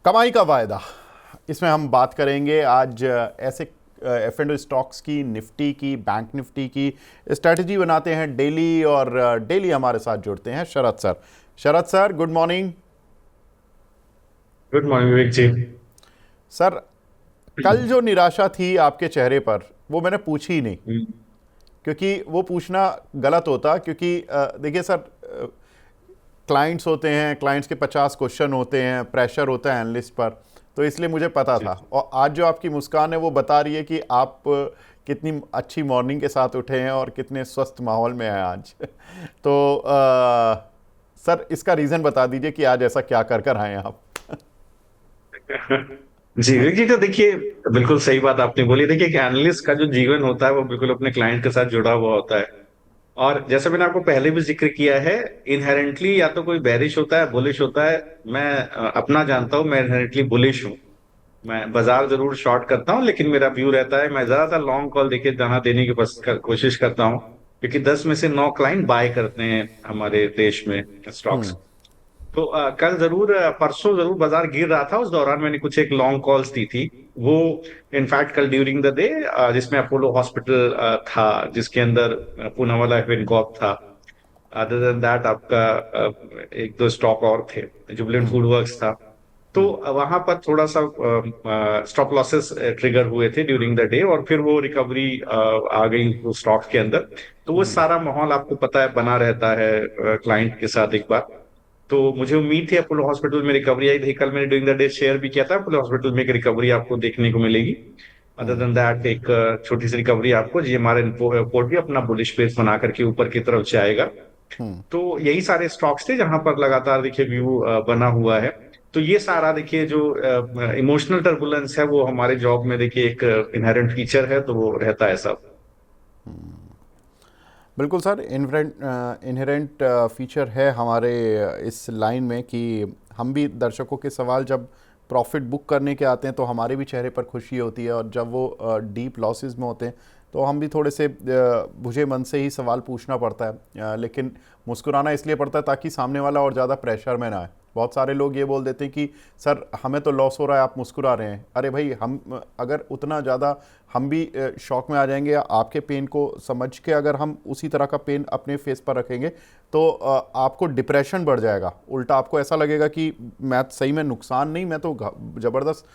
कमाई का वायदा, इसमें हम बात करेंगे आज ऐसे एफ एंड स्टॉक्स की, निफ्टी की, बैंक निफ्टी की स्ट्रैटेजी बनाते हैं डेली। और डेली हमारे साथ जुड़ते हैं Sharad sir. Sharad sir, good morning. Good morning Vivek ji. Sir, कल जो निराशा थी आपके चेहरे पर वो मैंने पूछी ही नहीं, क्योंकि वो पूछना गलत होता। क्योंकि देखिए सर, क्लाइंट्स होते हैं, क्लाइंट्स के 50 क्वेश्चन होते हैं, प्रेशर होता है एनालिस्ट पर, तो इसलिए मुझे पता जी था। और आज जो आपकी मुस्कान है वो बता रही है कि आप कितनी अच्छी मॉर्निंग के साथ उठे हैं और कितने स्वस्थ माहौल में हैं आज। तो सर, इसका रीज़न बता दीजिए कि आज ऐसा क्या कर कर आए हैं आप। जी विवेक जी, तो देखिए बिल्कुल सही बात आपने बोली। देखिए कि एनालिस्ट का जो जीवन होता है वो बिल्कुल अपने क्लाइंट के साथ जुड़ा हुआ होता है। और जैसे मैंने आपको पहले भी जिक्र किया है, इनहेरेंटली या तो कोई बेरिश होता है, बुलिश होता है। मैं अपना जानता हूँ, मैं इनहेरेंटली बुलिश हूँ। मैं बाजार जरूर शॉर्ट करता हूँ, लेकिन मेरा व्यू रहता है मैं ज्यादातर लॉन्ग कॉल देखिए दाना देने की कोशिश करता हूँ। क्योंकि 10 में से 9 क्लाइंट बाय करते हैं हमारे देश में स्टॉक्स। तो कल जरूर परसों जरूर बाजार गिर रहा था, उस दौरान मैंने कुछ एक लॉन्ग कॉल्स दी थी। वो इनफैक्ट कल ड्यूरिंग द डे, जिसमें अपोलो हॉस्पिटल था, जिसके अंदर पूना वाला विनकॉप था। अदर देन दैट आपका एक दो स्टॉक और थे, जुबिलेंट फूड वर्क्स था। तो वहां पर थोड़ा सा स्टॉप लॉसेस ट्रिगर हुए थे ड्यूरिंग द डे, और फिर वो रिकवरी आ गई उस स्टॉक के अंदर। तो वो सारा माहौल आपको पता है बना रहता है क्लाइंट के साथ एक बार। तो मुझे उम्मीद थी अपोलो हॉस्पिटल में रिकवरी आई थी। कल मैंने ड्यूरिंग द डे शेयर भी किया था, अपोलो हॉस्पिटल में एक रिकवरी आपको देखने को मिलेगी। अदर देन दैट एक छोटी सी रिकवरी आपको जीएमआर रिपोर्ट भी अपना बुलिश बेस बना करके ऊपर की तरफ जाएगा। तो यही सारे स्टॉक्स थे जहां पर लगातार देखिए व्यू बना हुआ है। तो ये सारा देखिए जो इमोशनल टर्बुलेंस है वो हमारे जॉब में देखिए एक इनहेरेंट फीचर है, तो वो रहता है सब। बिल्कुल सर, इनहेरेंट फीचर है हमारे इस लाइन में कि हम भी दर्शकों के सवाल जब प्रॉफिट बुक करने के आते हैं तो हमारे भी चेहरे पर खुशी होती है, और जब वो डीप लॉसेस में होते हैं तो हम भी थोड़े से बुझे मन से ही सवाल पूछना पड़ता है। लेकिन मुस्कुराना इसलिए पड़ता है ताकि सामने वाला और ज़्यादा प्रेशर में ना आए। बहुत सारे लोग ये बोल देते हैं कि सर, हमें तो लॉस हो रहा है, आप मुस्कुरा रहे हैं। अरे भाई, हम अगर उतना ज़्यादा हम भी शॉक में आ जाएंगे, या आपके पेन को समझ के अगर हम उसी तरह का पेन अपने फेस पर रखेंगे तो आपको डिप्रेशन बढ़ जाएगा। उल्टा आपको ऐसा लगेगा कि मैं सही में नुकसान नहीं, मैं तो ज़बरदस्त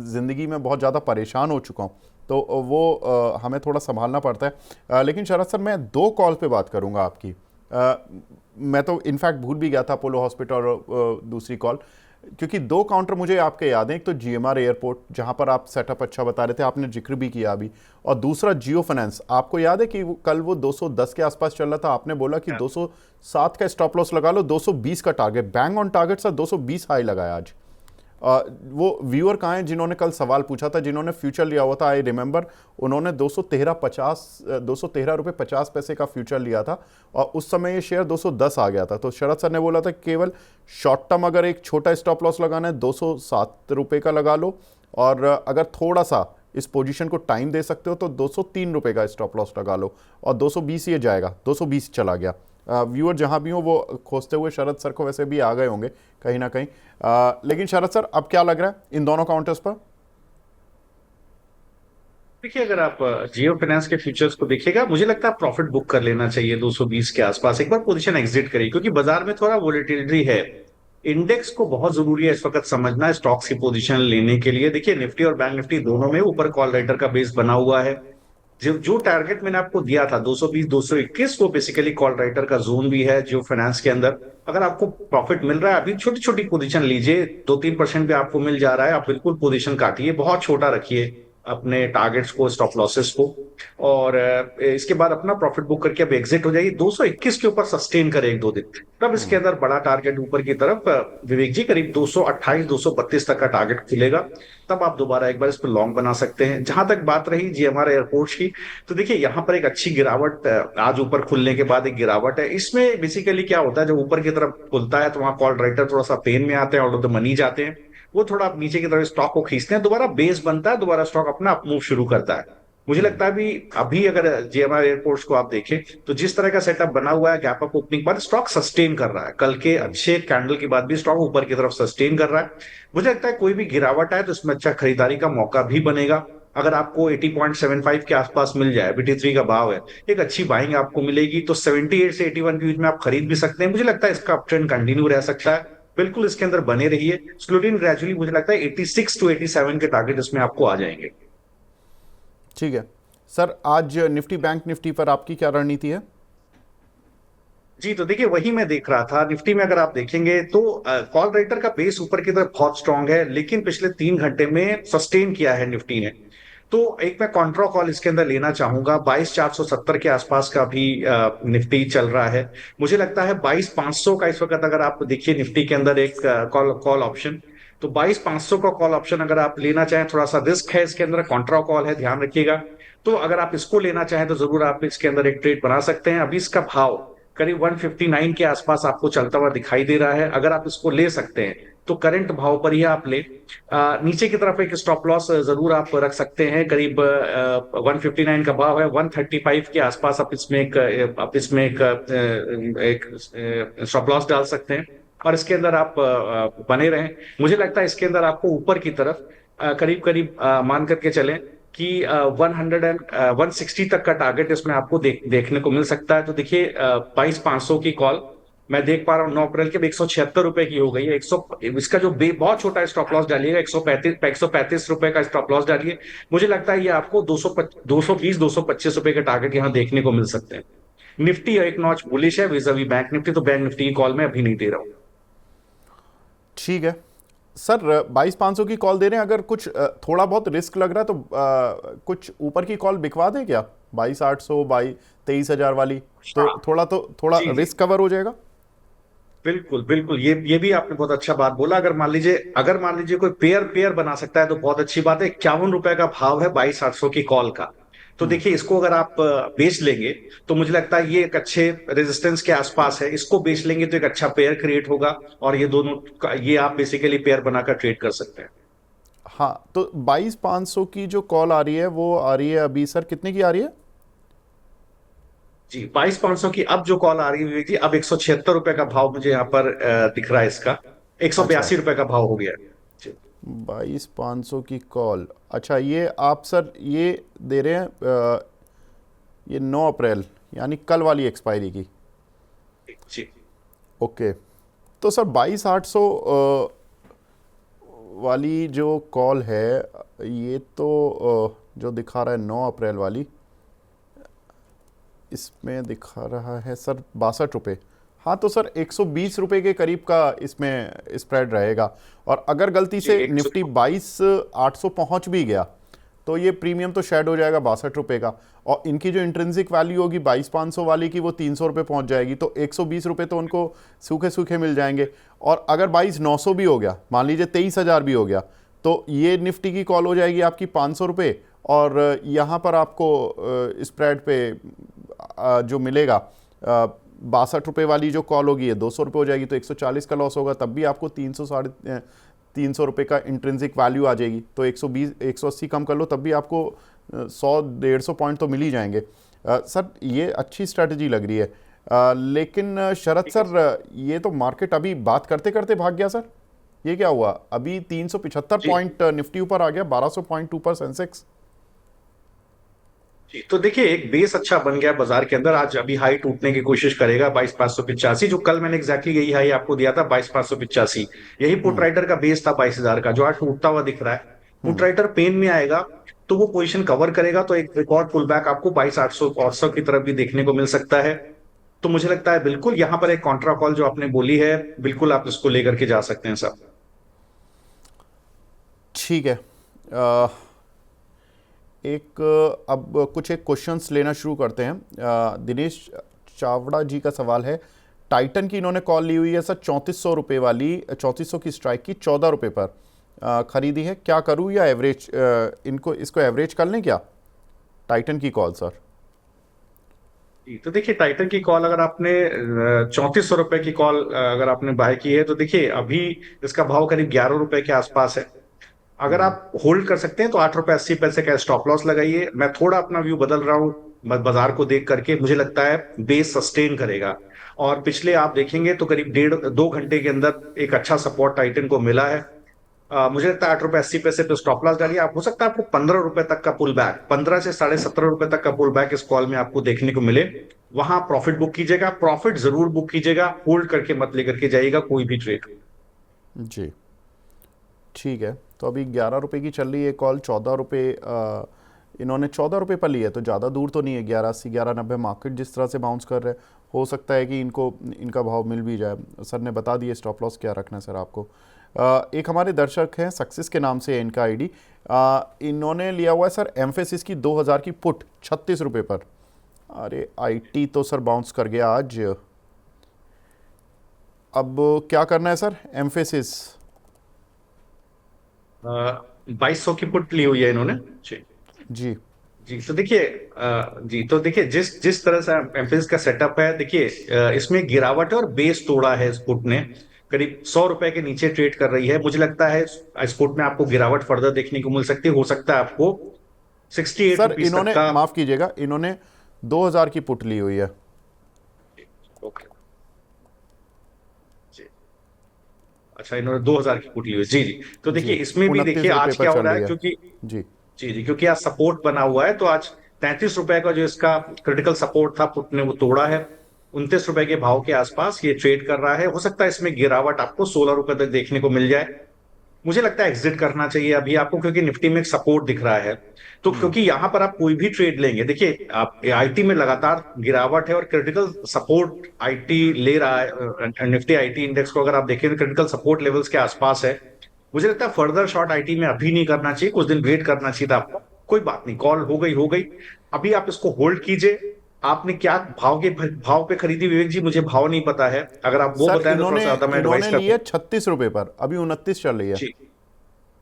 ज़िंदगी में बहुत ज़्यादा परेशान हो चुका हूँ। तो वो हमें थोड़ा संभालना पड़ता है। लेकिन शरद सर, मैं दो कॉल पे बात करूँगा आपकी। मैं तो इनफैक्ट भूल भी गया था अपोलो हॉस्पिटल और दूसरी कॉल, क्योंकि दो काउंटर मुझे आपके याद हैं। एक तो जीएमआर एयरपोर्ट, जहां पर आप सेटअप अच्छा बता रहे थे, आपने जिक्र भी किया अभी। और दूसरा जियो फाइनेंस। आपको याद है कि कल वो 210 के आसपास चल रहा था, आपने बोला कि 207 का स्टॉप लॉस लगा लो, 220 का target, bang on target sir, 220 high लगाया आज। वो व्यूअर कहाँ हैं जिन्होंने कल सवाल पूछा था, जिन्होंने फ्यूचर लिया हुआ था? आई रिमेंबर, उन्होंने 213 रुपये 50 पैसे का फ्यूचर लिया था, और उस समय ये शेयर 210 आ गया था। तो शरद सर ने बोला था केवल शॉर्ट टर्म अगर एक छोटा स्टॉप लॉस लगाना है 207 रुपये का लगा लो, और अगर थोड़ा सा इस पोजीशन को टाइम दे सकते हो तो 203 रुपये का स्टॉप लॉस लगा लो, और 220 ये जाएगा। 220 चला गया। व्यूअर जहां भी हो वो खोजते हुए शरद सर को वैसे भी आ गए होंगे कहीं ना कहीं। लेकिन शरद सर, अब क्या लग रहा है इन दोनों काउंटर्स पर? देखिए अगर आप जियो फाइनेंस के फ्यूचर्स को देखिएगा, मुझे लगता है प्रॉफिट बुक कर लेना चाहिए 220 के आसपास, एक बार पोजीशन एग्जिट करिए, क्योंकि बाजार में थोड़ा वोलेटिलिटी है। इंडेक्स को बहुत जरूरी है इस वक्त समझना स्टॉक्स की पोजीशन लेने के लिए। देखिए निफ्टी और बैंक निफ्टी दोनों में ऊपर कॉल राइटर का बेस बना हुआ है। जो जो टारगेट मैंने आपको दिया था 220 221, वो बेसिकली कॉल राइटर का जोन भी है जियो फाइनेंस के अंदर। अगर आपको प्रॉफिट मिल रहा है अभी, छोटी छोटी पोजीशन लीजिए, 2-3% भी आपको मिल जा रहा है, आप बिल्कुल पोजीशन काटिए, बहुत छोटा रखिए अपने टारगेट्स को, स्टॉप लॉसेस को। और इसके बाद अपना प्रॉफिट बुक करके अब एग्जिट हो जाइए। 221 के ऊपर सस्टेन करे एक दो दिन, तब इसके अंदर बड़ा टारगेट ऊपर की तरफ विवेक जी करीब 228 232 तक का टारगेट खुलेगा। तब आप दोबारा एक बार इस पर लॉन्ग बना सकते हैं। जहां तक बात रही जीएमआर एयरपोर्ट की, तो देखिए यहाँ पर एक अच्छी गिरावट, आज ऊपर खुलने के बाद एक गिरावट है। इसमें बेसिकली क्या होता है, जब ऊपर की तरफ खुलता है तो वहां कॉल राइटर थोड़ा सा पेन में आते हैं, आउट ऑफ द मनी जाते हैं। वो थोड़ा नीचे की तरफ स्टॉक को खींचते हैं, दोबारा बेस बनता है, दोबारा स्टॉक अपना अप मूव शुरू करता है। मुझे लगता है अभी अभी अगर जीएमआर एयरपोर्ट्स को आप देखें तो जिस तरह का सेटअप बना हुआ है, गैप अप ओपनिंग पर स्टॉक सस्टेन कर रहा है, कल के अच्छे कैंडल के बाद भी स्टॉक ऊपर की तरफ सस्टेन कर रहा है। मुझे लगता है कोई भी गिरावट है तो इसमें अच्छा खरीदारी का मौका भी बनेगा। अगर आपको 80.75 के आसपास मिल जाए, 83 का भाव है, एक अच्छी बाइंग आपको मिलेगी, तो 78 से 81 के बीच में आप खरीद भी सकते हैं। मुझे लगता है इसका अप ट्रेंड कंटिन्यू रह सकता है, बिल्कुल इसके अंदर बने रहिए स्लोली एंड ग्रेजुअली। मुझे लगता है 86 टू 87 के टारगेट इसमें आपको आ जाएंगे। ठीक है सर, आज निफ्टी बैंक निफ्टी पर आपकी क्या रणनीति है? जी, तो देखिए वही मैं देख रहा था निफ्टी में। अगर आप देखेंगे तो कॉल राइटर का बेस ऊपर की तरफ बहुत स्ट्रांग है, लेकिन पिछले 3 घंटे में सस्टेन किया है निफ्टी ने। तो एक मैं कॉन्ट्रा कॉल इसके अंदर लेना चाहूंगा। 22,470 के आसपास का भी निफ्टी चल रहा है। मुझे लगता है 22,500 का इस वक्त अगर आप देखिए निफ्टी के अंदर एक कॉल कॉल ऑप्शन, तो 22,500 का कॉल ऑप्शन अगर आप लेना चाहें, थोड़ा सा रिस्क है इसके अंदर, कॉन्ट्रा कॉल है, ध्यान रखिएगा। तो अगर आप इसको लेना चाहें तो जरूर आप इसके अंदर एक ट्रेड बना सकते हैं। अभी इसका भाव करीब 159 के आसपास आपको चलता हुआ दिखाई दे रहा है। अगर आप इसको ले सकते हैं तो करंट भाव पर ही आप ले। नीचे की तरफ एक स्टॉप लॉस जरूर आप रख सकते हैं, करीब 159 का भाव है, 135 के आसपास आप इसमें एक स्टॉप लॉस डाल सकते हैं और इसके अंदर आप बने रहें। मुझे लगता है इसके अंदर आपको ऊपर की तरफ करीब करीब मान करके चलें कि 160 तक का टारगेट इसमें आपको देखने को मिल सकता है। तो देखिए 22,500 की कॉल मैं देख पा रहा हूँ 9 अप्रैल के 176 रुपए की हो गई है। 100 इसका जो बहुत छोटा स्टॉप लॉस डालिएगा, 135 रुपए का स्टॉप लॉस डालिए। मुझे लगता है ये आपको 220-225 रुपए के टारगेट यहाँ देखने को मिल सकते हैं। निफ्टी एक नॉच बुलिश है विज़ावी बैंक निफ्टी, तो बैंक निफ्टी की कॉल मैं अभी नहीं दे रहा हूँ। ठीक है सर, 22,500 की कॉल दे रहे हैं। अगर कुछ थोड़ा बहुत रिस्क लग रहा है तो कुछ ऊपर की कॉल बिकवा दें क्या? 22,800, 23,000 वाली, हाँ, तो थोड़ा जी जी, रिस्क कवर हो जाएगा। बिल्कुल बिल्कुल, ये भी आपने बहुत अच्छा बात बोला। अगर मान लीजिए कोई पेयर पेयर बना सकता है तो बहुत अच्छी बात है। 51 रुपए का भाव है 22,800 की कॉल का। तो देखिए इसको अगर आप बेच लेंगे तो मुझे लगता है ये एक अच्छे रेजिस्टेंस के आसपास है। इसको बेच लेंगे तो एक अच्छा पेयर क्रिएट होगा और ये दोनों ये आप बेसिकली पेयर बनाकर ट्रेड कर सकते हैं। हाँ, तो 22,500 की जो कॉल आ रही है वो आ रही है अभी सर, कितने की आ रही है? जी, 22,500 की अब जो कॉल आ रही है विवेक जी, अब 176 रुपए का भाव मुझे यहाँ पर दिख रहा है इसका। एक सौ अच्छा, बयासी रुपए का भाव हो गया है जी। 22,500 की कॉल। अच्छा, ये आप सर ये दे रहे हैं ये 9 अप्रैल यानी कल वाली एक्सपायरी की। जी ओके, तो सर 22,800 वाली जो कॉल है, ये तो जो दिखा रहा है 9 अप्रैल वाली, इसमें दिखा रहा है सर 62 रुपये। हाँ, तो सर 120 रुपये के करीब का इसमें स्प्रेड रहेगा। और अगर गलती जी, से एक सौ निफ्टी 22,800 पहुंच भी गया तो ये प्रीमियम तो शेड हो जाएगा 62 रुपये का, और इनकी जो इंट्रिंसिक वैल्यू होगी 22,500 वाली की, वो 300 रुपये पहुंच जाएगी। तो 120 रुपये तो उनको सूखे सूखे मिल जाएंगे। और अगर 22,900 भी हो गया, मान लीजिए 23,000 भी हो गया, तो ये निफ्टी की कॉल हो जाएगी आपकी 500 रुपये। और यहाँ पर आपको स्प्रेड पे जो मिलेगा 62 रुपये वाली जो कॉल होगी, ये 200 रुपये हो जाएगी, तो 140 का लॉस होगा। तब भी आपको 300 साढ़े 300 रुपये का इंट्रिंसिक वैल्यू आ जाएगी। तो 120 180 कम कर लो, तब भी आपको 100-150 पॉइंट तो मिल ही जाएंगे। सर ये अच्छी स्ट्रैटेजी लग रही है। लेकिन शरद सर, ये तो मार्केट अभी बात करते करते भाग गया सर। ये क्या हुआ? अभी 375 जी पॉइंट निफ्टी ऊपर आ गया, 1200 पॉइंट ऊपर सेंसेक्स। जी, तो देखिए एक बेस अच्छा बन गया बाजार के अंदर। आज अभी हाई टूटने की कोशिश करेगा 22,585, जो कल मैंने एग्जैक्टली यही हाई आपको दिया था 22,585। यही पुट राइटर का बेस था 22,000 का, जो आज टूटता हुआ दिख रहा है। पुट राइटर पेन में आएगा तो वो पोजीशन कवर करेगा, तो एक रिकॉर्ड पुल बैक आपको 22,800 की तरफ भी देखने को मिल सकता है। तो मुझे लगता है बिल्कुल यहाँ पर एक कॉन्ट्रा कॉल जो आपने बोली है, बिल्कुल आप इसको लेकर के जा सकते हैं सब। ठीक है। एक अब कुछ एक क्वेश्चंस लेना शुरू करते हैं। दिनेश चावड़ा जी का सवाल है, टाइटन की इन्होंने कॉल ली हुई है सर 3400 रुपये वाली, 3400 की स्ट्राइक की 14 रुपये पर खरीदी है। क्या करूँ, या एवरेज इसको एवरेज कर लें क्या, टाइटन की कॉल सर? तो देखिए टाइटन की कॉल अगर आपने 3400 रुपए की कॉल अगर आपने बाय की है तो देखिए अभी इसका भाव करीब 11 रुपए के आसपास है। अगर आप होल्ड कर सकते हैं तो 8 रुपए 80 पैसे का स्टॉप लॉस लगाइए। मैं थोड़ा अपना व्यू बदल रहा हूँ बाजार को देख करके, मुझे लगता है बेस सस्टेन करेगा। और पिछले आप देखेंगे तो करीब 1.5 2 घंटे के अंदर एक अच्छा सपोर्ट टाइटन को मिला है। मुझे लगता है 8 रुपए 80 पैसे पे स्टॉप लॉस डालिए आप। हो सकता है आपको 15 रुपए तक का पुल बैक, 15 से 17.5 रुपए तक का पुल बैक इस कॉल में आपको देखने को मिले। वहां प्रॉफिट बुक कीजिएगा, प्रॉफिट जरूर बुक कीजिएगा, होल्ड करके मत लेकर के जाइएगा कोई भी ट्रेड। जी ठीक है। तो अभी 11 रुपये की चल रही है कॉल, 14 रुपये इन्होंने 14 रुपये पर ली है, तो ज़्यादा दूर तो नहीं है। 1180 1190 मार्केट जिस तरह से बाउंस कर रहे हैं, हो सकता है कि इनको इनका भाव मिल भी जाए। सर ने बता दिए स्टॉप लॉस क्या रखना है सर आपको। एक हमारे दर्शक हैं, सक्सेस के नाम से है इनका आईडी। इन्होंने लिया हुआ है सर एम्फेसिस की 2000 की पुट 36 रुपये पर। अरे आईटी तो सर बाउंस कर गया आज। अब क्या करना है सर एम्फेसिस? 2200 की पुट ली हुई है इन्होंने जी। जी जी तो देखिए जी तो देखिए जिस जिस तरह से एम्फेसिस का सेटअप है, देखिए इसमें गिरावट है और बेस तोड़ा है इस पुट ने। करीब 100 रुपए के नीचे ट्रेड कर रही है। मुझे लगता है इस पुट में आपको गिरावट फर्दर देखने को मिल सकती है। हो सकता है आपको 68 सर, रुपीज तक इन्होंने का। माफ़ कीजिएगा, इन्होंने 2000 की पुट ली हुई है। ओके जी। अच्छा, इन्होंने 2000 की पुट ली हुई, जी जी। तो देखिए जी इसमें भी देखिए 29 रुपये आज पर क्या हो चल रहा रही है, है। क्योंकि जी जी जी क्योंकि आज सपोर्ट बना हुआ है, तो आज 33 रुपए का जो इसका क्रिटिकल सपोर्ट था पुट ने वो तोड़ा है। 29 रुपए के भाव के आसपास ये ट्रेड कर रहा है। हो सकता है इसमें गिरावट आपको 16 रुपए तक देखने को मिल जाए। मुझे लगता है एग्जिट करना चाहिए अभी आपको, क्योंकि निफ्टी में एक सपोर्ट दिख रहा है। तो क्योंकि यहां पर आप कोई भी ट्रेड लेंगे, देखिए आप आईटी में लगातार गिरावट है और क्रिटिकल सपोर्ट आईटी ले रहा है। निफ्टी आईटी इंडेक्स को अगर आप देखें तो क्रिटिकल सपोर्ट लेवल्स के आसपास है। मुझे लगता है फर्दर शॉर्ट आईटी में अभी नहीं करना चाहिए, कुछ दिन वेट करना चाहिए था आपको। कोई बात नहीं, कॉल हो गई हो गई। अभी आप इसको होल्ड कीजिए। आपने क्या भाव पे खरीदी विवेक जी? मुझे भाव नहीं पता है, अगर आप वो सर, बताएं तो थोड़ा इन्होंने सा ज्यादा मैं एडवाइस इन्होंने कर ली है 36 रुपये पर, अभी 29 चल रही है। जी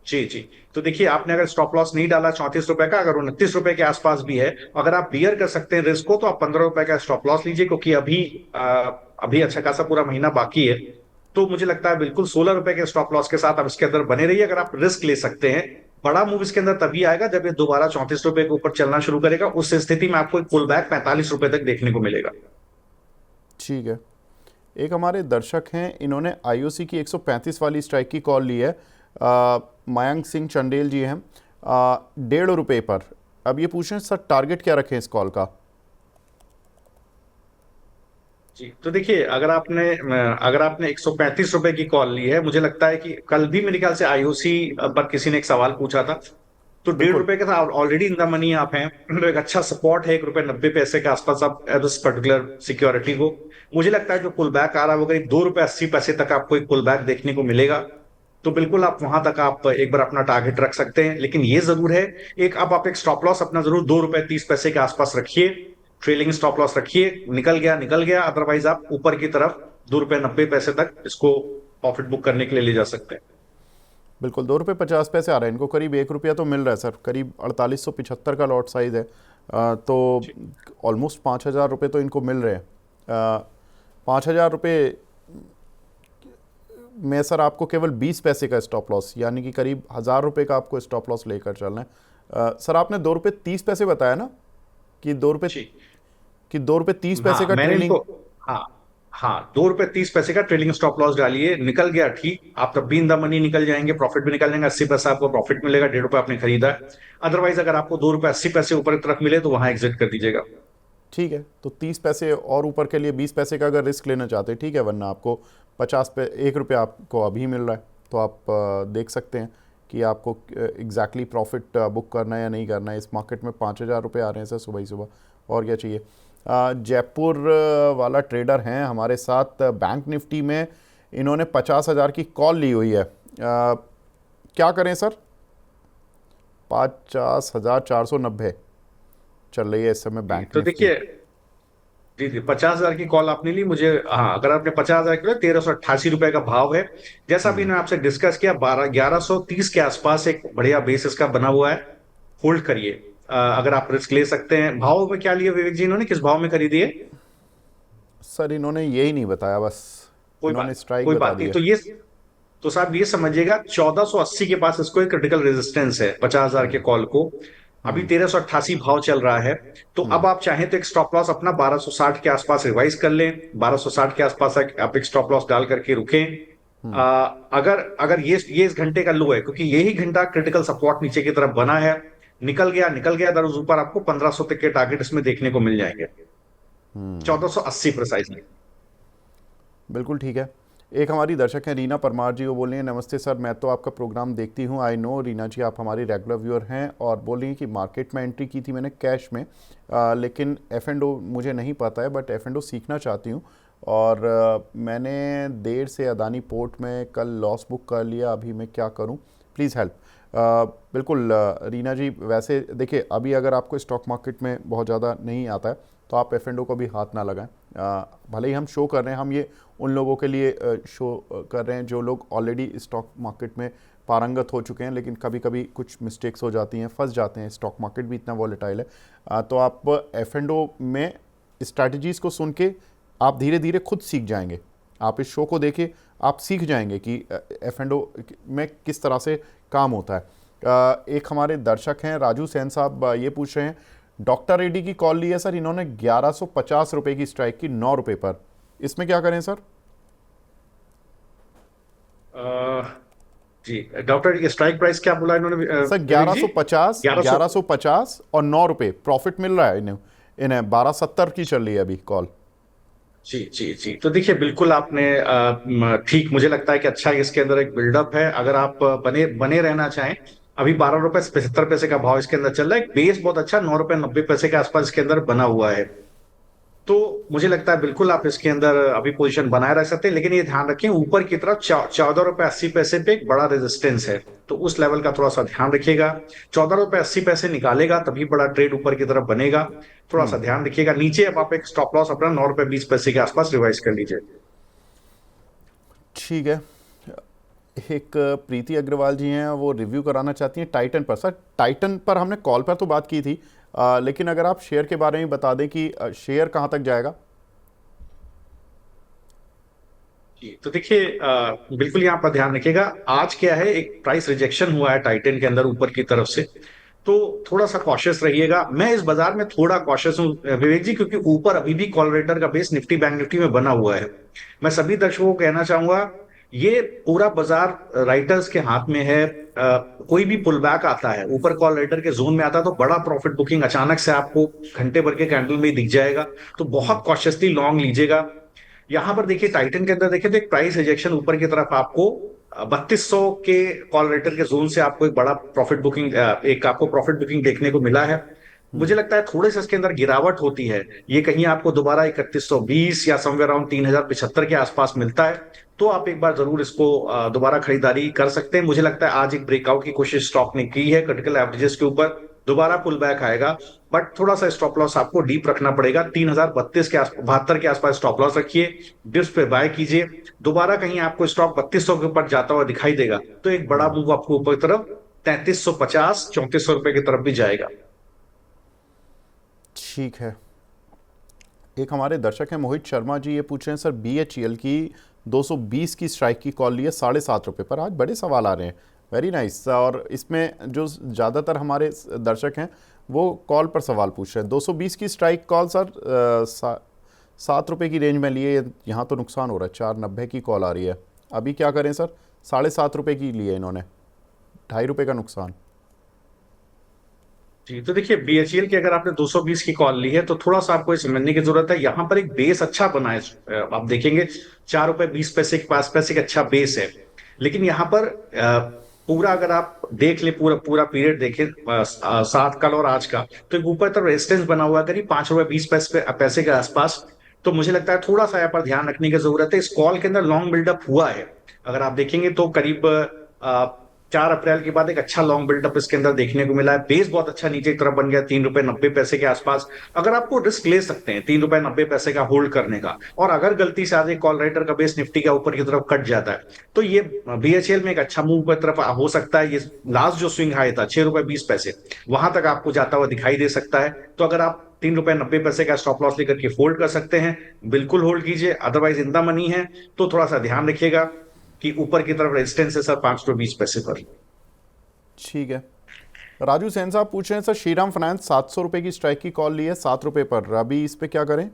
जी जी। तो देखिए आपने अगर स्टॉप लॉस नहीं डाला 34 रुपए का, अगर 29 रुपए के आसपास भी है, अगर आप बियर कर सकते हैं रिस्क को, तो आप 15 रुपए का स्टॉप लॉस लीजिए, क्योंकि अभी अच्छा खासा पूरा महीना बाकी है। तो मुझे लगता है बिल्कुल 16 रुपए के स्टॉप लॉस के साथ आप इसके अंदर बने रहिए, अगर आप रिस्क ले सकते हैं। बड़ा मूव इसके अंदर तभी आएगा जब ये दोबारा 34 रुपए के ऊपर चलना शुरू करेगा। उस स्थिति में आपको एक पुल बैक 45 रुपए तक देखने को मिलेगा। ठीक है। एक हमारे दर्शक हैं, इन्होंने आईओसी की 135 वाली स्ट्राइक की कॉल ली है। मयंक सिंह चंडेल जी हैं, 1.5 रुपये पर। अब ये पूछें सर टारगेट क्या रखें इस कॉल का? जी तो देखिए अगर आपने 135 रुपए की कॉल ली है, मुझे लगता है कि कल भी मेरे ख्याल से आईओसी पर किसी ने एक सवाल पूछा था, तो डेढ़ बिल्कुल। रुपए का था। ऑलरेडी इन द मनी आप हैं, तो एक अच्छा सपोर्ट है 1 रुपए 90 पैसे के आसपास आप इस पर्टिकुलर सिक्योरिटी को। मुझे लगता है जो पुल बैक आ रहा है वो करीब 2 रुपए 80 पैसे तक आपको एक पुल बैक देखने को मिलेगा। तो बिल्कुल आप वहां तक आप एक बार अपना टारगेट रख सकते हैं। लेकिन ये जरूर है, आप एक स्टॉप लॉस अपना जरूर 2 रुपए 30 पैसे के आसपास रखिए। ट्रेलिंग स्टॉप लॉस रखिए, निकल गया निकल गया, अदरवाइज आप ऊपर की तरफ 2 रुपए 90 पैसे तक इसको प्रॉफिट बुक करने के लिए ले जा सकते हैं। बिल्कुल, 2 रुपये 50 पैसे आ रहे हैं इनको, करीब 1 रुपया तो मिल रहा है सर। करीब 4875 का लॉट साइज है। तो जी ऑलमोस्ट 5000 रुपये तो इनको मिल रहे हैं। 5000 रुपये में सर आपको केवल 20 पैसे का स्टॉप लॉस, यानी कि करीब 1000 रुपये का आपको स्टॉप लॉस लेकर चलना है। सर आपने 2 रुपये 30 पैसे बताया ना, कि 2 रुपये जी। 2 रुपये 30 पैसे हाँ का मैंने ट्रेलिंग। इनको, हाँ हाँ, 2 रुपए 30 पैसे का ट्रेलिंग स्टॉप लॉस डालिए। निकल गया ठीक, आप तब भी इन द मनी निकल जाएंगे, प्रॉफिट भी निकल जाएंगे। 80 पैसा आपको प्रॉफिट मिलेगा, 1.5 रुपए आपने खरीदा है। अदरवाइज अगर आपको 2 रुपए 80 पैसे ऊपर की तरफ मिले तो वहां एग्जिट कर दीजिएगा। ठीक है, तो 30 पैसे और ऊपर के लिए 20 पैसे का अगर रिस्क लेना चाहते हैं ठीक है, वरना आपको 1 रुपया आपको अभी मिल रहा है। तो आप देख सकते हैं कि आपको एग्जैक्टली प्रॉफिट बुक करना है या नहीं करना है। इस मार्केट में 5000 रुपये आ रहे हैं सर सुबह ही सुबह, और क्या चाहिए। जयपुर वाला ट्रेडर हैं हमारे साथ, बैंक निफ्टी में इन्होंने 50,000 की कॉल ली हुई है। क्या करें सर? 50,490 चल रही है इस समय बैंक तो निफ्टी। देखिए जी जी, 50,000 की कॉल आपने ली मुझे, हाँ अगर आपने 50,000 की ली, 1388 रुपए का भाव है। जैसा भी मैंने आपसे डिस्कस किया, 1130 के आसपास एक बढ़िया बेस इसका बना हुआ है। होल्ड करिए। अगर आप रिस्क ले सकते हैं। भाव में क्या लिया विवेक जी इन्होंने, किस भाव में खरीदी है? सर इन्होंने यही नहीं बताया, बस कोई इन्होंने बात स्ट्राइक कोई बता बात दी नहीं। है। तो साहब ये समझिएगा 1480 के पास इसको एक क्रिटिकल रेजिस्टेंस है 50,000 के कॉल को। अभी 1388 भाव चल रहा है। तो अब आप चाहें तो एक स्टॉप लॉस अपना 1260 के आसपास रिवाइज कर लें, 1260 के आसपास आप एक स्टॉप लॉस डाल करके रुकें। अगर अगर ये इस घंटे का लो है, क्योंकि यही घंटा क्रिटिकल सपोर्ट नीचे की तरफ बना है, निकल गया दर उस ऊपर, आपको 1500 तक के टारगेट इसमें देखने को मिल जाएंगे, 1480 प्रिसाइजली। बिल्कुल ठीक है। एक हमारी दर्शक हैं रीना परमार जी, वो बोल रही हैं नमस्ते सर, मैं तो आपका प्रोग्राम देखती हूँ। आई नो रीना जी आप हमारी रेगुलर व्यूअर हैं, और बोल रही हैं कि मार्केट में एंट्री की थी मैंने कैश में, लेकिन एफ एंड ओ मुझे नहीं पता है, बट एफ एंड ओ सीखना चाहती हूँ। और मैंने देर से अदानी पोर्ट में कल लॉस बुक कर लिया, अभी मैं क्या करूँ, प्लीज़ हेल्प। बिल्कुल रीना जी, वैसे देखिए अभी अगर आपको स्टॉक मार्केट में बहुत ज़्यादा नहीं आता है तो आप एफ एंड ओ को भी हाथ ना लगाएं। भले ही हम शो कर रहे हैं, हम ये उन लोगों के लिए शो कर रहे हैं जो लोग ऑलरेडी स्टॉक मार्केट में पारंगत हो चुके हैं, लेकिन कभी कभी कुछ मिस्टेक्स हो जाती हैं, फंस जाते हैं, स्टॉक मार्केट भी इतना वॉलेटाइल है। तो आप एफ एंड ओ में स्ट्रैटेजीज़ को सुन के आप धीरे धीरे खुद सीख जाएंगे। आप इस शो को देखे आप सीख जाएंगे कि एफ एंड ओ में किस तरह से काम होता है। एक हमारे दर्शक हैं राजू सैन साहब, ये पूछ रहे हैं डॉक्टर रेड्डी की कॉल ली है सर, इन्होंने 1150 रुपए की स्ट्राइक की 9 रुपए पर, इसमें क्या करें सर? जी डॉक्टर, स्ट्राइक प्राइस क्या बोला इन्होंने सर 1150 और 9 रुपए प्रॉफिट मिल रहा है इन्हें। 1270 की चल रही है अभी कॉल। जी जी जी, तो देखिए बिल्कुल आपने ठीक, मुझे लगता है कि अच्छा इसके अंदर एक बिल्डअप है। अगर आप बने बने रहना चाहें, अभी 12 रुपए 75 पैसे का भाव इसके अंदर चल रहा है, बेस बहुत अच्छा 9 रुपए 90 पैसे के आसपास इसके अंदर बना हुआ है। तो मुझे लगता है बिल्कुल आप इसके अंदर अभी पोजीशन बनाए रख सकते हैं, लेकिन ये ध्यान रखें ऊपर की तरफ 14 रुपए 80 पैसे पे एक बड़ा रेजिस्टेंस है, तो उस लेवल का थोड़ा सा ध्यान रखिएगा। 14 रुपए 80 पैसे निकालेगा तभी बड़ा ट्रेड ऊपर की तरफ बनेगा, थोड़ा सा ध्यान रखिएगा। नीचे अब आप एक स्टॉप लॉस अपना 9 रुपए 20 पैसे के आसपास रिवाइज कर लीजिए। ठीक है। एक प्रीति अग्रवाल जी हैं, वो रिव्यू कराना चाहती हैं टाइटन पर। सर टाइटन पर हमने कॉल पर तो बात की थी, लेकिन अगर आप शेयर के बारे में बता दें कि शेयर कहां तक जाएगा। जी, तो देखिए बिल्कुल यहाँ पर ध्यान रखिएगा। आज क्या है, एक प्राइस रिजेक्शन हुआ है टाइटन के अंदर ऊपर की तरफ से, तो थोड़ा सा कॉशियस रहिएगा। मैं इस बाजार में थोड़ा कॉशियस हूँ विवेक जी, क्योंकि ऊपर अभी भी कॉल रेटर का बेस निफ्टी बैंक निफ्टी में बना हुआ है। मैं सभी दर्शकों को कहना चाहूंगा, ये पूरा बाजार राइटर्स के हाथ में है। कोई भी पुल बैक आता है, ऊपर कॉल राइटर के जोन में आता है, तो बड़ा प्रॉफिट बुकिंग अचानक से आपको घंटे भर के कैंडल में ही दिख जाएगा, तो बहुत कॉशियसली लॉन्ग लीजिएगा। यहां पर देखिए टाइटन के अंदर देखिए तो एक प्राइस रिजेक्शन ऊपर की तरफ आपको 3200 के कॉल रेटर के जोन से आपको एक बड़ा प्रॉफिट बुकिंग एक आपको प्रॉफिट बुकिंग देखने को मिला है। मुझे लगता है थोड़े से इसके अंदर गिरावट होती है, ये कहीं आपको दोबारा 3120 या समवेयर अराउंड 3075 के आसपास मिलता है, तो आप एक बार जरूर इसको दोबारा खरीदारी कर सकते हैं। मुझे लगता है आज एक ब्रेकआउट की कोशिश स्टॉक ने की है क्रिटिकल एवरेजेस के ऊपर, दोबारा पुल बैक आएगा, बट थोड़ा सा स्टॉप लॉस आपको डीप रखना पड़ेगा। 3032 के 72 के आसपास स्टॉप लॉस रखिए, डिप्स पे बाय कीजिए। दोबारा कहीं आपको स्टॉक 3200 के ऊपर जाता हुआ दिखाई देगा तो एक बड़ा मूव आपको ऊपर की तरफ 3350 3400 रुपए की तरफ भी जाएगा। ठीक है। एक हमारे दर्शक हैं मोहित शर्मा जी, ये पूछ रहे हैं सर BHEL की 220 की स्ट्राइक की कॉल ली है 7.5 रुपये पर। आज बड़े सवाल आ रहे हैं, वेरी नाइस। और इसमें जो ज़्यादातर हमारे दर्शक हैं वो कॉल पर सवाल पूछ रहे हैं। 220 की स्ट्राइक कॉल सर 7 रुपये की रेंज में लिए, यहाँ तो नुकसान हो रहा है। 4.90 की कॉल आ रही है, अभी क्या करें सर? 7.5 रुपये की लिए इन्होंने, 2.5 रुपये का नुकसान। जी, तो देखिए BHEL की अगर आपने 220 की कॉल ली है तो थोड़ा सा आपको ये समझने की जरूरत है, यहाँ पर एक बेस अच्छा बना है। आप देखेंगे 4 रुपए 20 पैसे के पास पैसे का अच्छा बेस है, लेकिन यहाँ पर पूरा अगर आप देख ले, पूरा पूरा पीरियड देखें 7 कल और आज का, तो एक ऊपर तरफ रेजिस्टेंस बना हुआ करीब 5 रुपए 20 पैसे के आसपास। तो मुझे लगता है थोड़ा सा यहाँ पर ध्यान रखने की जरूरत है। इस कॉल के अंदर लॉन्ग बिल्डअप हुआ है, अगर आप देखेंगे तो करीब 4 अप्रैल के बाद एक अच्छा लॉन्ग बिल्डअप इसके अंदर देखने को मिला है। बेस बहुत अच्छा नीचे की तरफ बन गया 3 रुपए 90 पैसे के आसपास। अगर आपको रिस्क ले सकते हैं 3 रुपए 90 पैसे का होल्ड करने का, और अगर गलती से आज एक कॉल राइटर का बेस निफ्टी का ऊपर की तरफ कट जाता है तो ये BHEL में एक अच्छा मूव की तरफ हो सकता है। ये लास्ट जो स्विंग हाई था 6 रुपए 20 पैसे, वहां तक आपको जाता हुआ दिखाई दे सकता है। तो अगर आप 3 रुपए 90 पैसे का स्टॉप लॉस लेकर के होल्ड कर सकते हैं, बिल्कुल होल्ड कीजिए। अदरवाइज इन द मनी है तो थोड़ा सा ध्यान रखिएगा। कि ऊपर की तरफ रेजिस्टेंस है सर 5 रुपये 20 पैसे पर। ठीक है। राजू सेन साहब पूछ रहे हैं सर, श्रीराम फाइनेंस 700 रुपये की स्ट्राइक की कॉल ली है 7 रुपये पर, अभी इस पे क्या करें?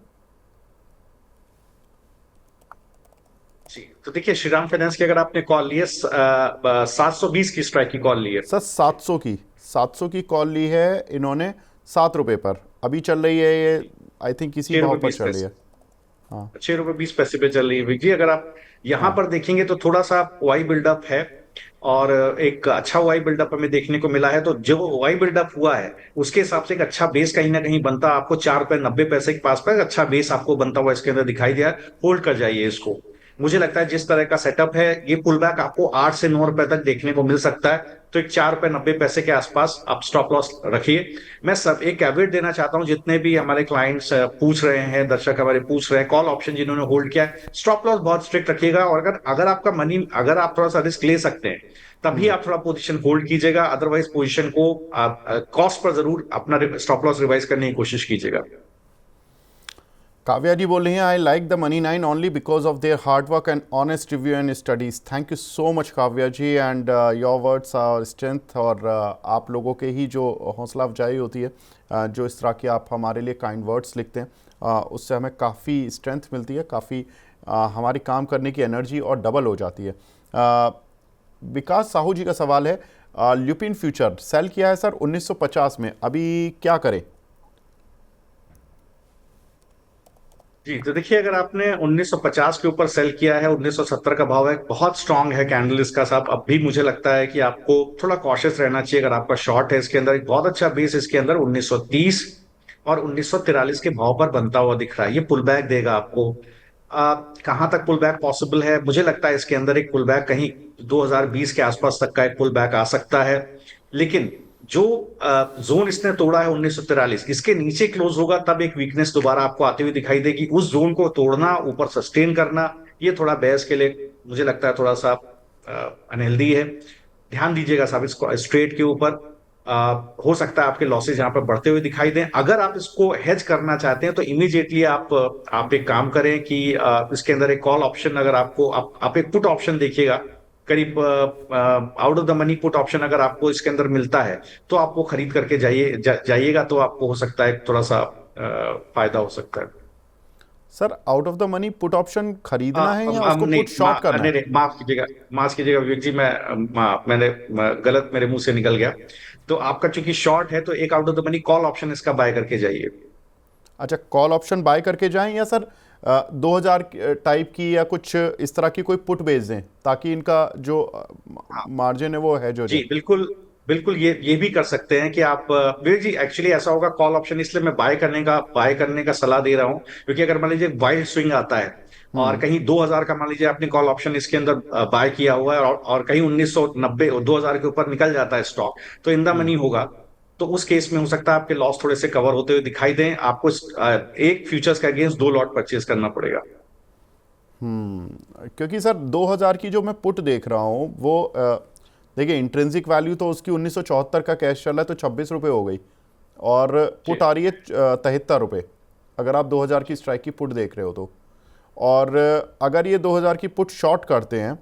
जी तो देखिए, श्रीराम फाइनेंस की अगर आपने कॉल ली है 720 की स्ट्राइक की कॉल ली है। सर 700 की कॉल ली है इन्होंने 7 रुपये पर, अभी चल रही है ये, आई थिंक इसी छह भाव रुपये पर बीस चल रही पैसे है। हाँ 6 रुपये 20 पैसे पे चल रही है जी। अगर आप यहाँ हाँ। पर देखेंगे तो थोड़ा सा वाई बिल्डअप है, और एक अच्छा वाई बिल्डअप हमें देखने को मिला है। तो जो वाई बिल्डअप हुआ है उसके हिसाब से एक अच्छा बेस कहीं ना कहीं बनता, आपको 4 रुपये 90 पैसे के पास पर अच्छा बेस आपको बनता हुआ इसके अंदर दिखाई दिया। होल्ड कर जाइए इसको। मुझे लगता है जिस तरह का सेटअप है, ये पुल बैक आपको 8 से 9 रुपए तक देखने को मिल सकता है। तो एक 4 रुपये 90 पैसे के आसपास आप स्टॉप लॉस रखिए। मैं सब एक कैवेट देना चाहता हूं, जितने भी हमारे क्लाइंट्स पूछ रहे हैं, दर्शक हमारे पूछ रहे हैं, कॉल ऑप्शन जिन्होंने होल्ड किया है, स्टॉप लॉस बहुत स्ट्रिक्ट रखिएगा। और अगर अगर आपका मनी, अगर आप थोड़ा सा रिस्क ले सकते हैं तभी आप थोड़ा पोजीशन होल्ड कीजिएगा, अदरवाइज पोजीशन को आप कॉस्ट पर जरूर अपना स्टॉप लॉस रिवाइज करने की कोशिश कीजिएगा। काव्या जी बोल रही हैं, I like the money nine only because of their hard work and honest review and studies. Thank you so much Kavya ji, and your words are strength, और आप लोगों के ही जो हौसला अफजाई होती है, जो इस तरह की आप हमारे लिए काइंड वर्ड्स लिखते हैं, उससे हमें काफ़ी स्ट्रेंथ मिलती है, काफ़ी हमारी काम करने की एनर्जी और डबल हो जाती है। विकास साहू जी का सवाल है, ल्यूपिन फ्यूचर सेल किया है सर 1950 में, अभी क्या करें? जी तो देखिए, अगर आपने 1950 के ऊपर सेल किया है, 1970 का भाव है, बहुत स्ट्रांग है कैंडल इसका साहब। अब भी मुझे लगता है कि आपको थोड़ा कॉशियस रहना चाहिए। अगर आपका शॉर्ट है इसके अंदर, एक बहुत अच्छा बेस इसके अंदर 1930 और 1943 के भाव पर बनता हुआ दिख रहा है। ये पुल बैक देगा आपको। कहाँ तक पुल बैक पॉसिबल है? मुझे लगता है इसके अंदर एक पुल बैक कहीं 2020 के आसपास तक का एक पुल बैक आ सकता है। लेकिन जो जोन इसने तोड़ा है 1943, इसके नीचे क्लोज होगा तब एक वीकनेस दोबारा आपको आती हुई दिखाई देगी। उस जोन को तोड़ना, ऊपर सस्टेन करना, ये थोड़ा बेयर्स के लिए मुझे लगता है थोड़ा सा अनहेल्दी है। ध्यान दीजिएगा साहब इसको स्ट्रेट के ऊपर। हो सकता है आपके लॉसेज यहाँ पर बढ़ते हुए दिखाई दें। अगर आप इसको हेज करना चाहते हैं तो इमीडिएटली आप एक काम करें कि इसके अंदर एक कॉल ऑप्शन, अगर आपको आप एक पुट ऑप्शन देखिएगा, करीब out of the money put option अगर आपको इसके अंदर मिलता है तो आप वो खरीद करके जाइएगा, तो आपको हो सकता है थोड़ा सा फायदा हो सकता है। Sir out of the money put option खरीदना है या उसको नहीं, पुट शॉर्ट करना नहीं है? नहीं, माफ कीजिएगा विवेक जी, मैंने गलत मेरे मुंह से निकल गया। तो आपका चूंकि शॉर्ट है तो एक out of the money call option इसका बाय करके जाइए। अच्छा, कॉल ऑप्शन बाय करके जाएं, या सर 2000 टाइप की या कुछ इस तरह की कोई पुट बेच दें ताकि इनका जो मार्जिन है वो हैज हो जी जाए? बिल्कुल, बिल्कुल ये भी कर सकते हैं कि आप विवेक जी, एक्चुअली ऐसा होगा कॉल ऑप्शन इसलिए मैं बाय करने का सलाह दे रहा हूं, क्योंकि अगर मान लीजिए वाइल्ड स्विंग आता है और कहीं 2000 का मान लीजिए आपने कॉल ऑप्शन इसके अंदर बाय किया हुआ है, और कहीं 1990 और 2000 के ऊपर निकल जाता है स्टॉक, तो इन द मनी होगा। तो उस केस में हो सकता है आपके लॉस थोड़े से कवर होते हुए दिखाई दें। आपको एक फ्यूचर्स का अगेंस्ट 2 लॉट परचेज करना पड़ेगा। क्योंकि सर 2000 की जो मैं पुट देख रहा हूँ वो देखिए, इंट्रिंसिक वैल्यू तो उसकी 1974 का कैश चल रहा है तो 26 रुपये हो गई, और जी पुट आ रही है 73 रुपये, अगर आप 2000 की स्ट्राइक की पुट देख रहे हो तो। और अगर ये 2000 की पुट शॉर्ट करते हैं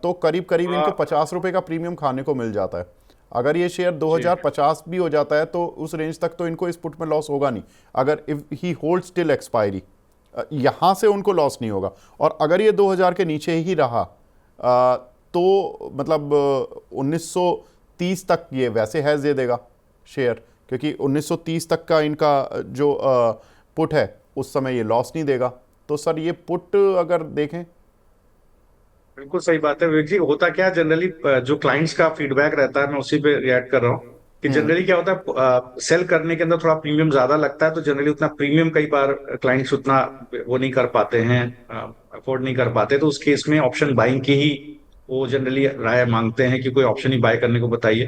तो करीब करीब इनको 50 रुपये का प्रीमियम खाने को मिल जाता है। अगर ये शेयर जी 2050 भी हो जाता है तो उस रेंज तक तो इनको इस पुट में लॉस होगा नहीं, अगर if he hold still expiry यहाँ से उनको लॉस नहीं होगा। और अगर ये 2000 के नीचे ही रहा तो मतलब 1930 तक ये वैसे हैज दे देगा शेयर, क्योंकि 1930 तक का इनका जो पुट है उस समय ये लॉस नहीं देगा। तो सर ये पुट अगर देखें। बिल्कुल सही बात है विवेक जी। होता क्या है जनरली, जो क्लाइंट्स का फीडबैक रहता है, मैं उसी पे रिएक्ट कर रहा हूँ कि जनरली क्या होता है, सेल करने के अंदर थोड़ा प्रीमियम ज्यादा लगता है, तो जनरली उतना प्रीमियम कई बार क्लाइंट्स उतना वो नहीं कर पाते हैं, अफोर्ड नहीं कर पाते। तो उस केस में ऑप्शन बाइंग की ही वो जनरली राय मांगते हैं कि कोई ऑप्शन ही बाय करने को बताइए।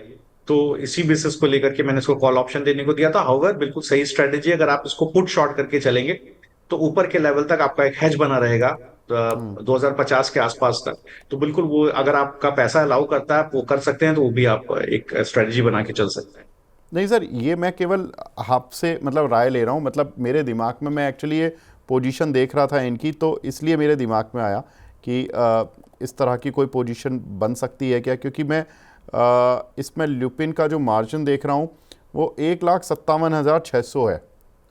तो इसी बेसिस को लेकर के मैंने इसको कॉल ऑप्शन देने को दिया था। हाउएवर बिल्कुल सही स्ट्रेटेजी, अगर आप इसको पुट शॉर्ट करके चलेंगे तो ऊपर के लेवल तक आपका एक हेज बना रहेगा 2050 के आसपास तक। तो बिल्कुल वो, अगर आपका पैसा अलाउ करता है आप वो कर सकते हैं, तो वो भी आप एक स्ट्रेटजी बना के चल सकते हैं। नहीं सर, ये मैं केवल आपसे मतलब राय ले रहा हूँ, मतलब मेरे दिमाग में, मैं एक्चुअली ये पोजीशन देख रहा था इनकी, तो इसलिए मेरे दिमाग में आया कि इस तरह की कोई पोजीशन बन सकती है क्या? क्योंकि मैं इसमें ल्यूपिन का जो मार्जिन देख रहा हूँ वो 1,57,600 है,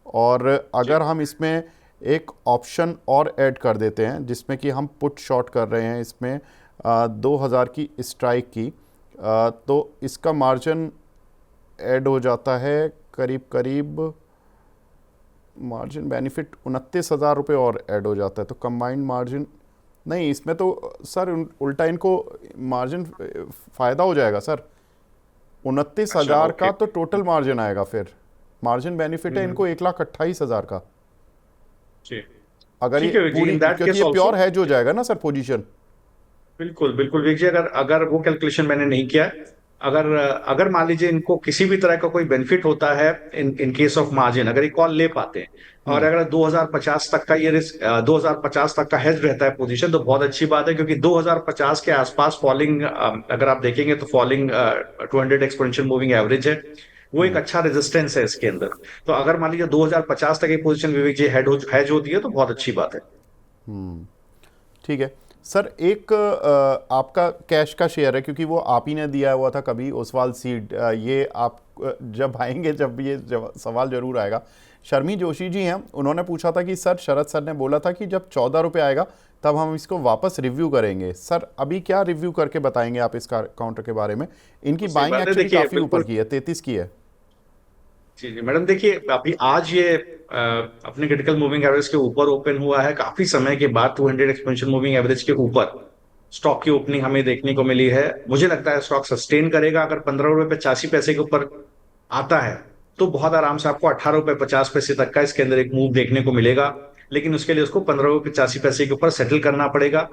और जी अगर हम इसमें एक ऑप्शन और ऐड कर देते हैं जिसमें कि हम पुट शॉर्ट कर रहे हैं इसमें 2,000 की स्ट्राइक की, तो इसका मार्जिन ऐड हो जाता है करीब करीब, मार्जिन बेनिफिट 29,000 रुपये और ऐड हो जाता है। तो कंबाइंड मार्जिन नहीं, इसमें तो सर उल्टा इनको मार्जिन फ़ायदा हो जाएगा सर। उनतीस अच्छा हज़ार ओके। का तो टोटल मार्जिन आएगा, फिर मार्जिन बेनिफिट है हम्म। इनको 1,28,000 का। जी अगर ये ठीक है विवेक जी, पूरी, इन दैट क्योंकि केस ये ऑल्सो प्योर हैज हो जाएगा ना सर पोजीशन। बिल्कुल बिल्कुल विवेक जी, अगर अगर वो कैलकुलेशन मैंने नहीं किया है, अगर अगर मान लीजिए इनको किसी भी तरह का कोई बेनिफिट होता है इन इन केस ऑफ मार्जिन, अगर ये कॉल ले पाते हैं और हम्म। अगर 2050 तक का ये रिस्क 2050 तक का हेज रहता है पोजीशन, तो बहुत अच्छी बात है, क्योंकि 2050 के आसपास फॉलिंग, अगर आप देखेंगे तो फॉलिंग 200 एक्सपोनेंशियल मूविंग एवरेज है, वो एक हम्म। अच्छा रेजिस्टेंस है इसके अंदर। तो अगर मान लीजिए 2050 तक ये पोजीशन विवेक जी हेज होती है तो बहुत अच्छी बात है। हम्म। ठीक है सर। एक आपका कैश का शेयर है, क्योंकि वो आप ही ने दिया हुआ था कभी ओसवाल सीड, ये आप जब आएंगे, जब ये सवाल जरूर आएगा। शर्मी जोशी जी हैं, उन्होंने पूछा था कि सर शरद सर ने बोला था कि जब 14 रुपये आएगा तब हम इसको वापस रिव्यू करेंगे। सर अभी क्या रिव्यू करके बताएंगे आप इस काउंटर के बारे में? इनकी सही बाइंग बात है, एक्चुअली देखिए काफ़ी ऊपर बिल्कुल। की है, 33 की है। जी जी मैडम, देखिए अभी आज ये अपने क्रिटिकल मूविंग एवरेज के ऊपर ओपन हुआ है, काफी समय के बाद 200 एक्सपेंशन मूविंग एवरेज के ऊपर स्टॉक की ओपनिंग हमें देखने को मिली है। मुझे लगता है स्टॉक सस्टेन करेगा, अगर 15 रुपए 85 पैसे के ऊपर आता है तो बहुत आराम से आपको 18 रुपए 50 पैसे तक का इसके अंदर एक मूव देखने को मिलेगा। लेकिन उसके लिए उसको 15 रुपए 85 पैसे के ऊपर सेटल करना पड़ेगा।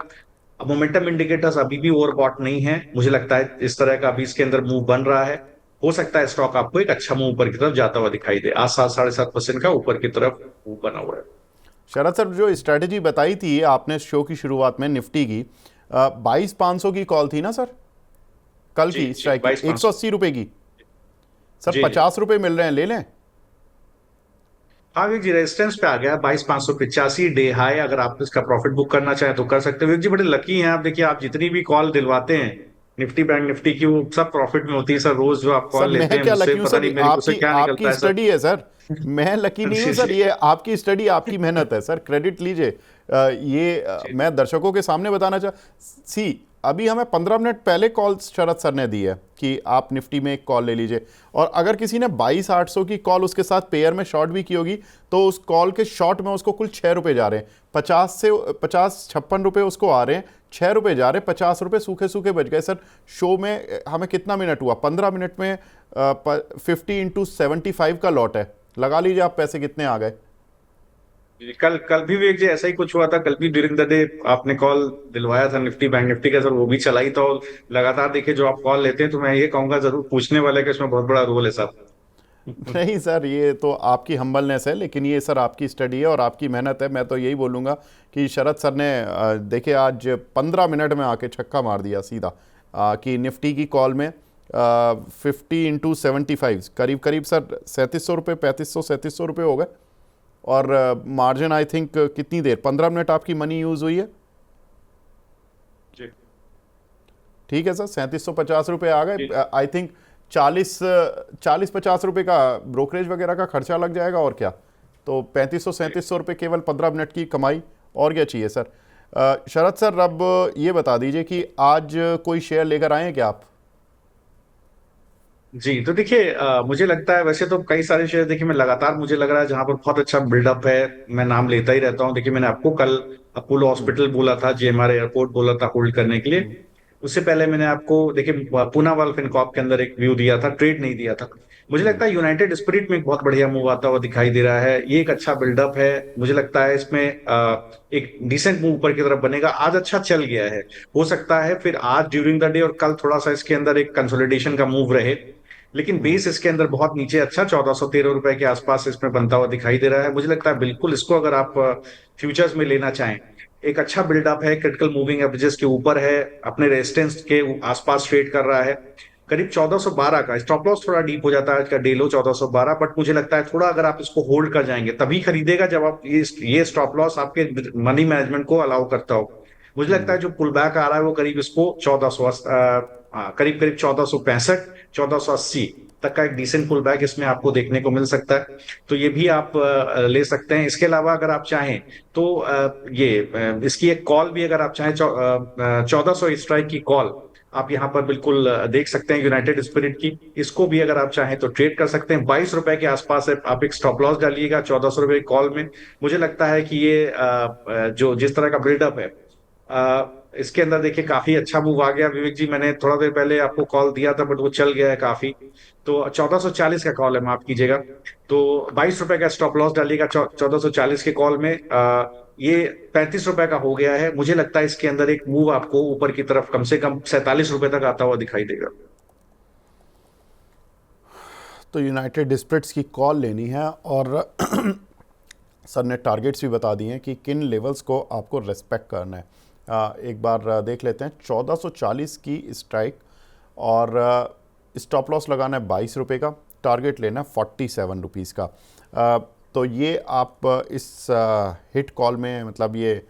अब मोमेंटम इंडिकेटर्स अभी भी ओवरबॉट नहीं है, मुझे लगता है इस तरह का अभी इसके अंदर मूव बन रहा है। हो सकता है स्टॉक आपको एक अच्छा मूव ऊपर की तरफ जाता हुआ दिखाई दे, आज 7 साढ़े 7% का ऊपर की तरफ मूव बना हुआ है। शरद सर, जो स्ट्रैटेजी बताई थी आपने शो की शुरुआत में निफ्टी की, 22,500 की कॉल थी ना सर, कल जी की जी स्ट्राइक की 22,500। 180 रुपए की। सर जी जी 50 रुपए मिल रहे हैं, ले लें? हाँ विवेक जी, रेजिस्टेंस पे आ गया 22,585 डे हाई, अगर आप इसका प्रॉफिट बुक करना चाहें तो कर सकते हो। विवेक जी बड़े लकी हैं आप, देखिए आप जितनी भी कॉल दिलवाते हैं निफ्टी बैंक निफ्टी की, वो सब प्रॉफिट में होती है सर। रोज जो आप सर कॉल लेते मैं हैं क्या मुझसे, लकी हूँ पता सर, नहीं मेरे को से आपकी क्या निकलता आपकी है सर। स्टडी है सर। मैं लकी नहीं हूँ जी सर, जी ये आपकी स्टडी, आपकी मेहनत है सर, क्रेडिट लीजिए। जी मैं दर्शकों के सामने बताना सी, अभी हमें 15 मिनट पहले कॉल शरद सर ने दी है कि आप निफ्टी में एक कॉल ले लीजिए, और अगर किसी ने 22,800 की कॉल उसके साथ पेयर में शॉर्ट भी की होगी तो उस कॉल के शॉर्ट में उसको कुल 6 रुपये जा रहे हैं। 56 उसको आ रहे हैं, 6 रुपये जा रहे हैं, 50 रुपये सूखे सूखे बच गए सर। शो में हमें कितना मिनट हुआ? 15 मिनट में 50 × 75 का लॉट है, लगा लीजिए आप पैसे कितने आ गए। जी। कल कल भी विवेक जी ऐसा ही कुछ हुआ था, कल भी ड्यूरिंग द डे आपने कॉल दिलवाया था निफ्टी बैंक निफ्टी का सर, वो भी चलाई तो लगातार। देखिए जो आप कॉल लेते हैं तो मैं ये कहूंगा जरूर पूछने वाले का इसमें बहुत बड़ा रोल है साहब। नहीं सर, ये तो आपकी हम्बलनेस है, लेकिन ये सर आपकी स्टडी है और आपकी मेहनत है। मैं तो यही बोलूँगा कि शरद सर ने देखिए आज 15 मिनट में आके छक्का मार दिया सीधा, कि निफ्टी की कॉल में 50 × 75 करीब करीब सर 3,700 रुपये, 3,500 3,700 रुपये हो गए। और मार्जिन आई थिंक कितनी देर, 15 मिनट आपकी मनी यूज़ हुई है। जी ठीक है सर, 3,750 रुपये आ जी गए। आई थिंक 40-50 रुपये का ब्रोकरेज वगैरह का खर्चा लग जाएगा, और क्या। तो 3,500 3700 रुपये केवल 15 मिनट की कमाई, और क्या चाहिए सर। शरद सर अब ये बता दीजिए कि आज कोई शेयर लेकर आए हैं क्या आप? जी तो देखिए मुझे लगता है वैसे तो कई सारे शेयर, देखिए मैं लगातार, मुझे लग रहा है जहां पर बहुत अच्छा बिल्डअप है मैं नाम लेता ही रहता हूं। देखिए मैंने आपको कल अपोलो हम्म। हॉस्पिटल बोला था, जीएमआर एयरपोर्ट बोला था होल्ड करने के लिए। हम्म। उससे पहले मैंने आपको देखिए पूना वाल फिनकॉर्प के अंदर एक व्यू दिया था, ट्रेड नहीं दिया था। मुझे हम्म। लगता है यूनाइटेड स्पिरिट में एक बहुत बढ़िया मूव आता हुआ दिखाई दे रहा है, ये एक अच्छा बिल्डअप है। मुझे लगता है इसमें एक डिसेंट मूव ऊपर की तरफ बनेगा, आज अच्छा चल गया है। हो सकता है फिर आज ड्यूरिंग द डे और कल थोड़ा सा इसके अंदर एक कंसोलिडेशन का मूव रहे, लेकिन हम्म। बेस इसके अंदर बहुत नीचे अच्छा 1,413 रुपए के आसपास इसमें बनता हुआ दिखाई दे रहा है। मुझे लगता है बिल्कुल इसको अगर आप फ्यूचर्स में लेना चाहें, एक अच्छा बिल्डअप है, क्रिटिकल मूविंग एवरेजेस के ऊपर है, अपने रेजिस्टेंस के आसपास ट्रेड कर रहा है। करीब 1412 का स्टॉप लॉस थोड़ा डीप हो जाता है, आज का डे लो 1412, बट मुझे लगता है थोड़ा अगर आप इसको होल्ड कर जाएंगे तभी खरीदेगा जब आप ये स्टॉप लॉस आपके मनी मैनेजमेंट को अलाउ करता हो। मुझे लगता है जो पुल बैक आ रहा है वो करीब इसको 1400, करीब करीब 1465, 1480 तक का एक डिसेंट पुल बैक इसमें आपको देखने को मिल सकता है। तो ये भी आप ले सकते हैं। इसके अलावा अगर आप चाहें तो इसकी एक कॉल भी, अगर आप चाहें 1400 स्ट्राइक की कॉल आप यहाँ पर बिल्कुल देख सकते हैं, यूनाइटेड स्पिरिट की। इसको भी अगर आप चाहें तो ट्रेड कर सकते हैं। 22 रुपए के आसपास है, आप एक स्टॉप लॉस डालिएगा 1400 रुपए की कॉल में। मुझे लगता है कि ये जो जिस तरह का बिल्डअप है, इसके अंदर देखिए काफी अच्छा मूव आ गया विवेक जी। मैंने थोड़ा देर पहले आपको कॉल दिया था बट वो चल गया है काफी। तो 1440 का कॉल है, माफ कीजिएगा। तो 22 रुपए का स्टॉप लॉस डालिएगा 1440 के कॉल में। ये 35 रुपए का हो गया है। मुझे लगता है इसके अंदर एक मूव आपको ऊपर की तरफ कम से कम 47 रुपए तक आता हुआ दिखाई देगा। तो यूनाइटेड स्पिरिट्स की कॉल लेनी है, और सर ने टारगेट्स भी बता दिए हैं कि किन लेवल्स को आपको रेस्पेक्ट करना है। एक बार देख लेते हैं। 1440 की स्ट्राइक, और स्टॉप लॉस लगाना है 22 रुपये का, टारगेट लेना है 47 रुपीज़ का। तो ये आप इस हिट कॉल में, मतलब ये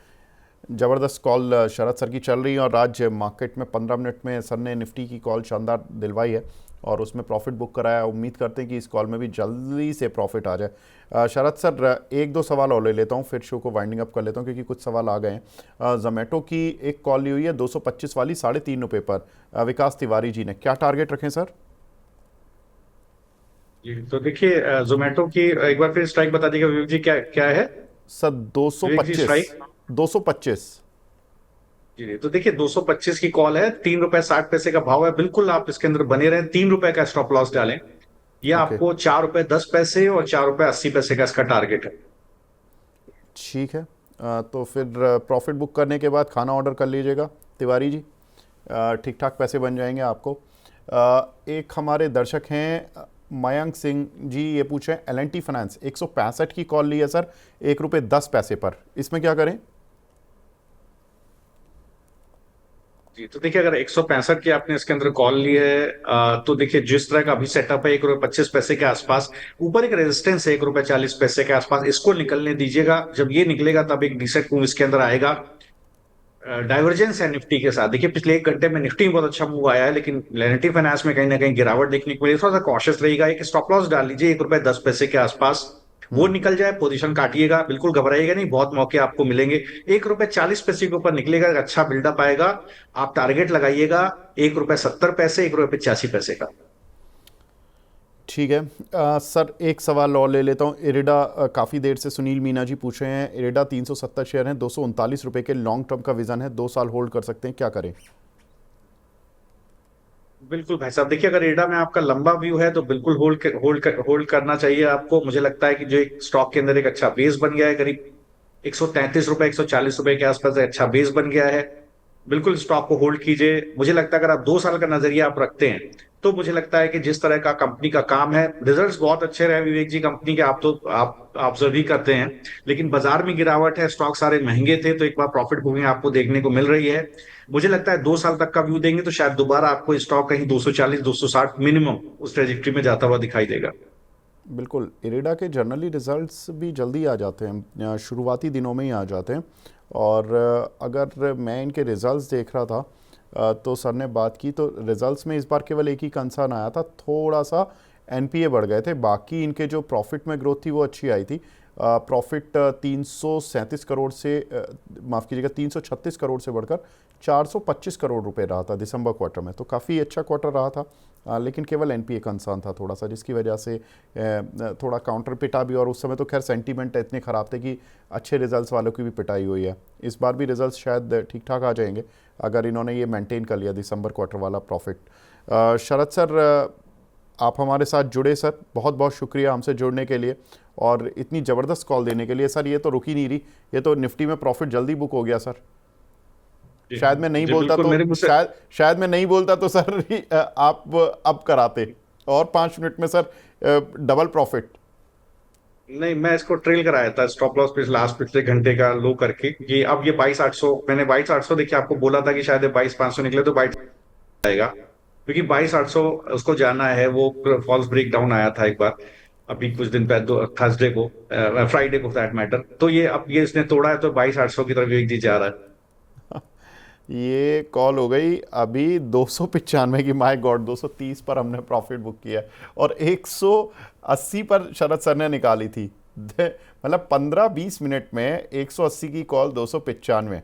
ज़बरदस्त कॉल शरद सर की चल रही है, और आज मार्केट में 15 मिनट में सर ने निफ्टी की कॉल शानदार दिलवाई है और उसमें प्रॉफिट बुक कराया। उम्मीद करते हैं कि इस कॉल में भी जल्दी से प्रॉफिट आ जाए। शरद सर, एक दो सवाल और ले लेता हूँ, फिर शो को वाइंडिंग अप कर लेता हूँ क्योंकि कुछ सवाल आ गए हैं। जोमेटो की एक कॉल ली हुई है 225 वाली, 3.5 रुपये पर, विकास तिवारी जी ने। क्या टारगेट रखें सर? जी तो देखिए, जोमेटो की एक बार फिर स्ट्राइक बता दीजिएगा विवेक जी, क्या क्या है सर विवेक जी 225, स्ट्राइक? 225। जी जी, तो देखिए 225 की कॉल है, 3 रुपए 60 पैसे का भाव है। बिल्कुल आप इसके अंदर बने रहें, 3 रुपए का स्टॉप लॉस डालें। यह ओके, आपको 4 रुपए 10 पैसे और 4 रुपए 80 पैसे का इसका टारगेट है। ठीक है। तो फिर प्रॉफिट बुक करने के बाद खाना ऑर्डर कर लीजिएगा तिवारी जी, ठीक ठाक पैसे बन जाएंगे आपको। एक हमारे दर्शक हैं मयंक सिंह जी, ये पूछे L&T फाइनेंस 165 की कॉल ली है सर, 1 रुपये 10 पैसे पर, इसमें क्या करें? जी तो देखिए, अगर 165 की आपने इसके अंदर कॉल ली है, तो देखिए जिस तरह का अभी सेटअप है, 1 रुपए 25 पैसे के आसपास ऊपर एक रेजिस्टेंस है, 1 रुपए 40 पैसे के आसपास, इसको निकलने दीजिएगा। जब ये निकलेगा तब एक डिसेंट मूव इसके अंदर आएगा। डाइवर्जेंस है निफ्टी के साथ। देखिए पिछले 1 घंटे में निफ्टी में बहुत अच्छा मूव आया है, लेकिन L&T फाइनेंस में कहीं ना कहीं गिरावट देखने को मिली। थोड़ा सा कॉशियस रहेगा। एक स्टॉप लॉस डाल लीजिए 1 रुपए 10 पैसे के आसपास। वो निकल जाए पोजीशन काटिएगा, बिल्कुल घबराइएगा नहीं, बहुत मौके आपको मिलेंगे। 1 रुपए 40 पैसे के ऊपर निकलेगा, एक अच्छा बिल्डअप आएगा। आप टारगेट लगाइएगा 1 रुपए 70 पैसे, 1 रुपए 85 पैसे का। ठीक है। सर एक सवाल और ले लेता हूँ। इरिडा, काफ़ी देर से सुनील मीना जी पूछ रहे हैं। इरिडा 370 शेयर हैं, 239 रुपये के लॉन्ग टर्म का विजन है, 2 साल होल्ड कर सकते हैं, क्या करें? बिल्कुल भाई साहब, देखिए अगर एडा में आपका लंबा व्यू है तो बिल्कुल होल्ड करना चाहिए आपको। मुझे लगता है कि जो एक स्टॉक के अंदर एक अच्छा बेस बन गया है, करीब 133 रुपए 140 रुपए के आसपास अच्छा बेस बन गया है। बिल्कुल स्टॉक को होल्ड कीजिए। मुझे लगता है अगर आप 2 साल का नजरिया आप रखते हैं तो मुझे लगता है कि जिस तरह का कंपनी का काम है, रिजल्ट्स बहुत अच्छे रहे विवेक जी कंपनी के, आप तो आप ऑब्जर्व ही करते हैं। लेकिन बाजार में गिरावट है, स्टॉक सारे महंगे थे, तो एक बार प्रॉफिट बुकिंग आपको देखने को मिल रही है। मुझे लगता है 2 साल तक का व्यू देंगे तो शायद दोबारा आपको स्टॉक कहीं 240 260 मिनिमम उस ट्रेजेक्टरी में जाता हुआ दिखाई देगा। बिल्कुल, इरिडा के जर्नली रिजल्ट्स भी जल्दी आ जाते हैं, शुरुआती दिनों में ही आ जाते हैं। और अगर मैं इनके रिजल्ट्स देख रहा था, तो सर ने बात की तो रिजल्ट्स में इस बार केवल एक ही कंसर्न आया था, थोड़ा सा एनपीए बढ़ गए थे। बाकी इनके जो प्रॉफिट में ग्रोथ थी वो अच्छी आई थी। प्रॉफिट 337 करोड़ से, माफ़ कीजिएगा, 336 करोड़ से बढ़कर 425 करोड़ रुपए रहा था दिसंबर क्वार्टर में, तो काफ़ी अच्छा क्वार्टर रहा था। लेकिन केवल एनपीए कंसर्न था थोड़ा सा, जिसकी वजह से थोड़ा काउंटर पिटा भी। और उस समय तो खैर सेंटीमेंट इतने ख़राब थे कि अच्छे रिजल्ट्स वालों की भी पिटाई हुई है। इस बार भी रिजल्ट्स शायद ठीक ठाक आ जाएंगे अगर इन्होंने ये मेंटेन कर लिया दिसंबर क्वार्टर वाला प्रॉफिट। शरद सर, आप हमारे साथ जुड़े सर, बहुत बहुत शुक्रिया हमसे जुड़ने के लिए और इतनी ज़बरदस्त कॉल देने के लिए। सर ये तो रुक ही नहीं रही, ये तो निफ्टी में प्रॉफिट जल्दी बुक हो गया सर। शायद मैं नहीं बोलता तो शायद मैं नहीं बोलता तो सर आप अब कराते, और 5 मिनट में सर डबल प्रॉफिट। नहीं, मैं इसको ट्रेल कराया था स्टॉप लॉस पिछले घंटे का लो करके, कि अब ये 22,800, मैंने 22,800 देखिए आपको बोला था कि शायद 22,500 निकले तो 22 आएगा, क्योंकि 22,800 उसको जाना है। वो फॉल्स ब्रेक डाउन आया था एक बार अभी कुछ दिन पहले, थर्सडे को, फ्राइडे को दैट मैटर। तो ये अब ये इसने तोड़ा है तो 22,800 की तरफ एक जी जा रहा है। ये कॉल हो गई अभी 295 की, माय गॉड 230 पर हमने प्रॉफिट बुक किया और 180 पर शरद सर ने निकाली थी। मतलब 15-20 मिनट में 180 की कॉल 295,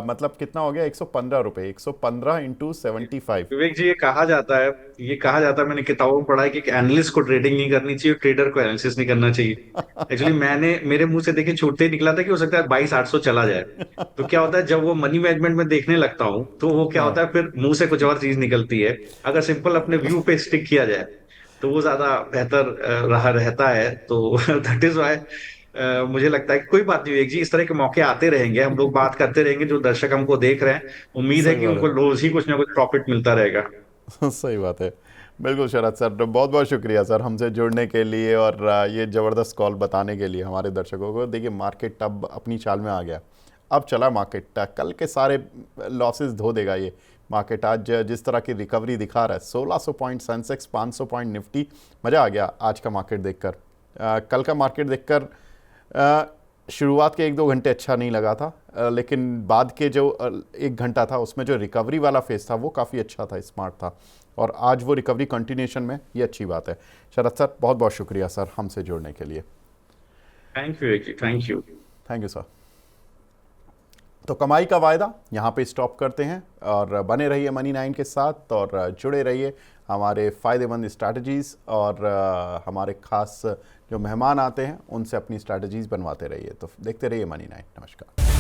मतलब कितना हो गया, 115 रुपए, 115 इंटू 75। विवेक जी, ये कहा जाता है, मैंने किताबों में पढ़ा है कि एनालिस्ट को ट्रेडिंग नहीं करनी चाहिए, ट्रेडर को एनालिसिस नहीं करना चाहिए। एक्चुअली मैंने मेरे मुंह से देखिए छूटते ही निकला था कि हो सकता है 22,800 चला जाए। तो क्या होता है, जब वो मनी मैनेजमेंट में देखने लगता हूँ तो वो क्या होता हाँ, है, फिर मुंह से कुछ और चीज निकलती है। अगर सिंपल अपने व्यू पे स्टिक किया जाए तो वो ज्यादा बेहतर रहा रहता है। तो दैट इज वाई मुझे लगता है कि कोई बात नहीं विवेक जी, इस तरह के मौके आते रहेंगे, हम लोग बात करते रहेंगे, जो दर्शक हमको देख रहे हैं उम्मीद है सही कि बात उनको रोज ही कुछ ना कुछ प्रॉफिट मिलता रहेगा। है। सही बात है। बिल्कुल शरद सर, बहुत बहुत शुक्रिया सर हमसे जुड़ने के लिए और ये ज़बरदस्त कॉल बताने के लिए हमारे दर्शकों को। देखिए मार्केट अब अपनी चाल में आ गया, अब चला मार्केट, कल के सारे लॉसेस धो देगा ये मार्केट। आज जिस तरह की रिकवरी दिखा रहा है, 1600 पॉइंट सेंसेक्स, 500 पॉइंट निफ्टी, मज़ा आ गया आज का मार्केट देखकर। कल का मार्केट देखकर शुरुआत के 1-2 घंटे अच्छा नहीं लगा था, लेकिन बाद के जो 1 घंटा था उसमें जो रिकवरी वाला फेज था वो काफ़ी अच्छा था, स्मार्ट था, और आज वो रिकवरी कंटिन्यूएशन में, ये अच्छी बात है। शरद सर बहुत बहुत शुक्रिया सर हमसे जुड़ने के लिए। Thank you Vivek ji, thank you. Thank you sir. तो कमाई का वायदा यहाँ पे स्टॉप करते हैं और बने रहिए मनी 9 के साथ और जुड़े रहिए हमारे फ़ायदेमंद स्ट्रैटेजीज़ और हमारे ख़ास जो मेहमान आते हैं उनसे अपनी स्ट्रैटेजीज़ बनवाते रहिए। तो देखते रहिए मनी 9। नमस्कार।